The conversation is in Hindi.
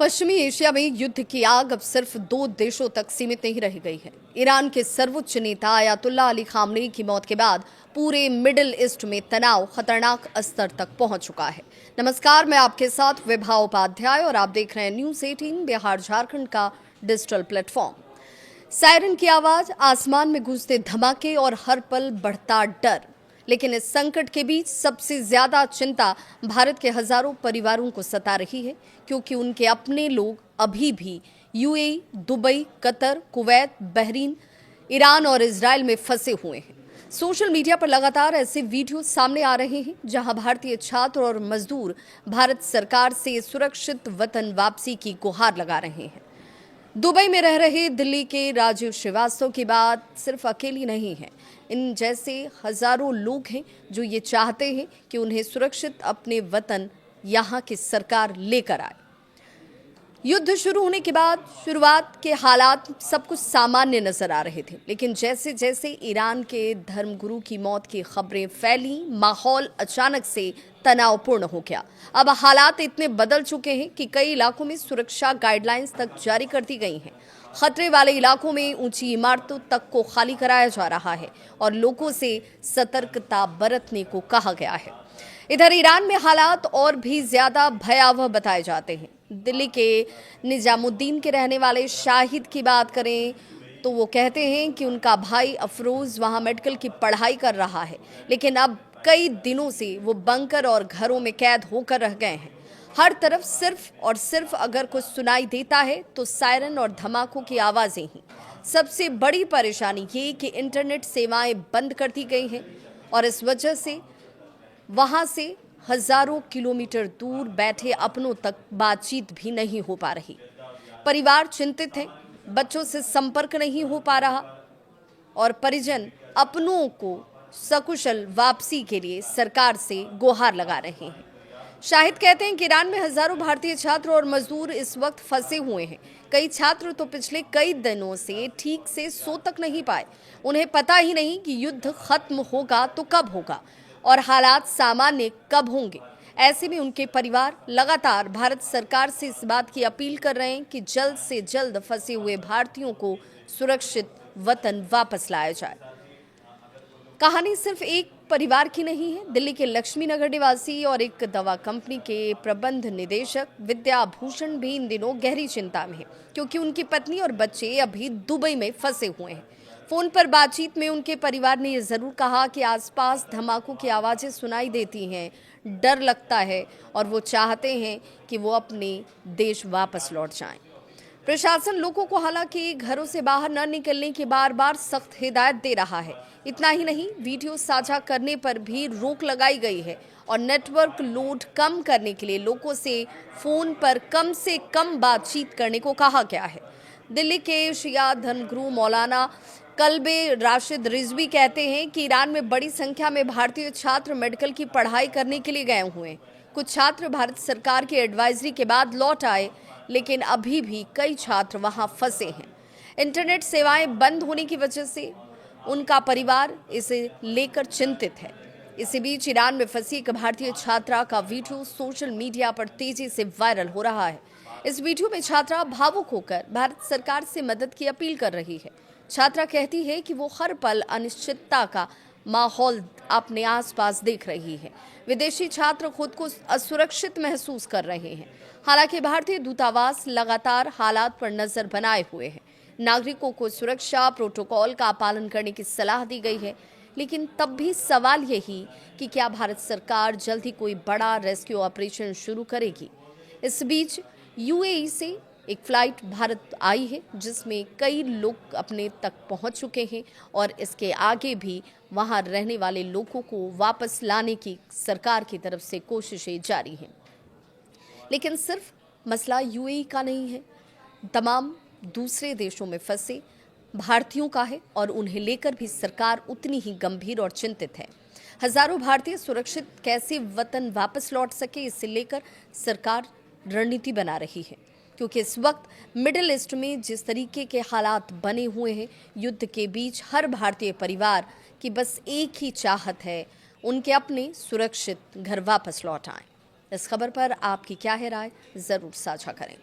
पश्चिमी एशिया में युद्ध की आग अब सिर्फ दो देशों तक सीमित नहीं रह गई है। ईरान के सर्वोच्च नेता अयातुल्ला अली खामनेई की मौत के बाद पूरे मिडिल ईस्ट में तनाव खतरनाक स्तर तक पहुंच चुका है। नमस्कार, मैं आपके साथ विभा उपाध्याय और आप देख रहे हैं न्यूज़ 18 बिहार झारखंड का डिजिटल प्लेटफॉर्म। सायरन की आवाज, आसमान में गूंजते धमाके और हर पल बढ़ता डर। लेकिन इस संकट के बीच सबसे ज्यादा चिंता भारत के हजारों परिवारों को सता रही है, क्योंकि उनके अपने लोग अभी भी UAE, Dubai, Qatar, Kuwait, Bahrain, Iran और इजराइल में फंसे हुए हैं। सोशल मीडिया पर लगातार ऐसे वीडियो सामने आ रहे हैं जहां भारतीय छात्र और मजदूर भारत सरकार से सुरक्षित वतन वापसी की गुहार लगा रहे हैं। दुबई में रह रहे दिल्ली के राजीव श्रीवास्तव की बात सिर्फ अकेली नहीं है। इन जैसे हजारों लोग हैं जो ये चाहते हैं कि उन्हें सुरक्षित अपने वतन यहाँ की सरकार लेकर आए। युद्ध शुरू होने के बाद शुरुआत के हालात सब कुछ सामान्य नजर आ रहे थे, लेकिन जैसे जैसे ईरान के धर्मगुरु की मौत की खबरें फैली, माहौल अचानक से तनावपूर्ण हो गया। अब हालात इतने बदल चुके हैं कि कई इलाकों में सुरक्षा गाइडलाइंस तक जारी कर दी गई हैं। खतरे वाले इलाकों में ऊंची इमारतों तक को खाली कराया जा रहा है और लोगों से सतर्कता बरतने को कहा गया है। इधर ईरान में हालात और भी ज्यादा भयावह बताए जाते हैं। दिल्ली के निजामुद्दीन के रहने वाले शाहिद की बात करें तो वो कहते हैं कि उनका भाई अफरोज वहां मेडिकल की पढ़ाई कर रहा है, लेकिन अब कई दिनों से वो बंकर और घरों में कैद होकर रह गए हैं। हर तरफ सिर्फ और सिर्फ अगर कुछ सुनाई देता है तो सायरन और धमाकों की आवाजें ही। सबसे बड़ी परेशानी ये कि इंटरनेट सेवाएं बंद कर दी गई हैं और इस वजह से वहां से हजारों किलोमीटर दूर बैठे अपनों तक बातचीत भी नहीं हो पा रही। परिवार चिंतित है, बच्चों से संपर्क नहीं हो पा रहा और परिजन अपनों को सकुशल वापसी के लिए सरकार से गुहार लगा रहे हैं। शाहिद कहते हैं कि ईरान में हजारों भारतीय छात्र और मजदूर इस वक्त फंसे हुए हैं। कई छात्र तो पिछले कई दिनों से ठीक से सो तक नहीं पाए। उन्हें पता ही नहीं कि युद्ध खत्म होगा तो कब होगा और हालात सामान्य कब होंगे। ऐसे में उनके परिवार लगातार भारत सरकार से इस बात की अपील कर रहे हैं कि जल्द से जल्द फंसे हुए भारतीयों को सुरक्षित वतन वापस लाया जाए। कहानी सिर्फ एक परिवार की नहीं है। दिल्ली के लक्ष्मी नगर निवासी और एक दवा कंपनी के प्रबंध निदेशक विद्या भूषण भी इन दिनों गहरी चिंता में है, क्योंकि उनकी पत्नी और बच्चे अभी दुबई में फंसे हुए हैं। फोन पर बातचीत में उनके परिवार ने यह जरूर कहा कि आसपास धमाकों की आवाजें सुनाई देती हैं, डर लगता है और वो चाहते हैं कि वो अपने देश वापस लौट जाएं। प्रशासन लोगों को हालांकि घरों से बाहर न निकलने की बार बार सख्त हिदायत दे रहा है। इतना ही नहीं, वीडियो साझा करने पर भी रोक लगाई गई है और नेटवर्क लोड कम करने के लिए लोगों से कम बातचीत करने को कहा गया है। दिल्ली के शिया धर्मगुरु मौलाना कल्बे राशिद रिजवी कहते हैं कि ईरान में बड़ी संख्या में भारतीय छात्र मेडिकल की पढ़ाई करने के लिए गए हुए हैं। कुछ छात्र भारत सरकार की एडवाइजरी के बाद लौट आए, लेकिन अभी भी कई छात्र वहां फंसे हैं। इंटरनेट सेवाएं बंद होने की वजह से उनका परिवार इसे लेकर चिंतित है। इसी बीच ईरान में फंसी एक भारतीय छात्रा का वीडियो सोशल मीडिया पर तेजी से वायरल हो रहा है। इस वीडियो में छात्रा भावुक होकर भारत सरकार से मदद की अपील कर रही है। छात्रा कहती है कि वो हर पल अनिश्चितता का माहौल अपने आसपास देख रही है। विदेशी छात्र खुद को असुरक्षित महसूस कर रहे हैं। हालांकि भारतीय दूतावास लगातार हालात पर नजर बनाए हुए है। नागरिकों को सुरक्षा प्रोटोकॉल का पालन करने की सलाह दी गई है, लेकिन तब भी सवाल यही कि क्या भारत सरकार जल्द ही कोई बड़ा रेस्क्यू ऑपरेशन शुरू करेगी। इस बीच यूएई से एक फ्लाइट भारत आई है, जिसमें कई लोग अपने तक पहुंच चुके हैं और इसके आगे भी वहां रहने वाले लोगों को वापस लाने की सरकार की तरफ से कोशिशें जारी हैं। लेकिन सिर्फ मसला यूएई का नहीं है, तमाम दूसरे देशों में फंसे भारतीयों का है और उन्हें लेकर भी सरकार उतनी ही गंभीर और चिंतित है। हजारों भारतीय सुरक्षित कैसे वतन वापस लौट सके, इसे लेकर सरकार रणनीति बना रही है, क्योंकि इस वक्त मिडिल ईस्ट में जिस तरीके के हालात बने हुए हैं, युद्ध के बीच हर भारतीय परिवार की बस एक ही चाहत है, उनके अपने सुरक्षित घर वापस लौट आएं। इस खबर पर आपकी क्या है राय, जरूर साझा करें।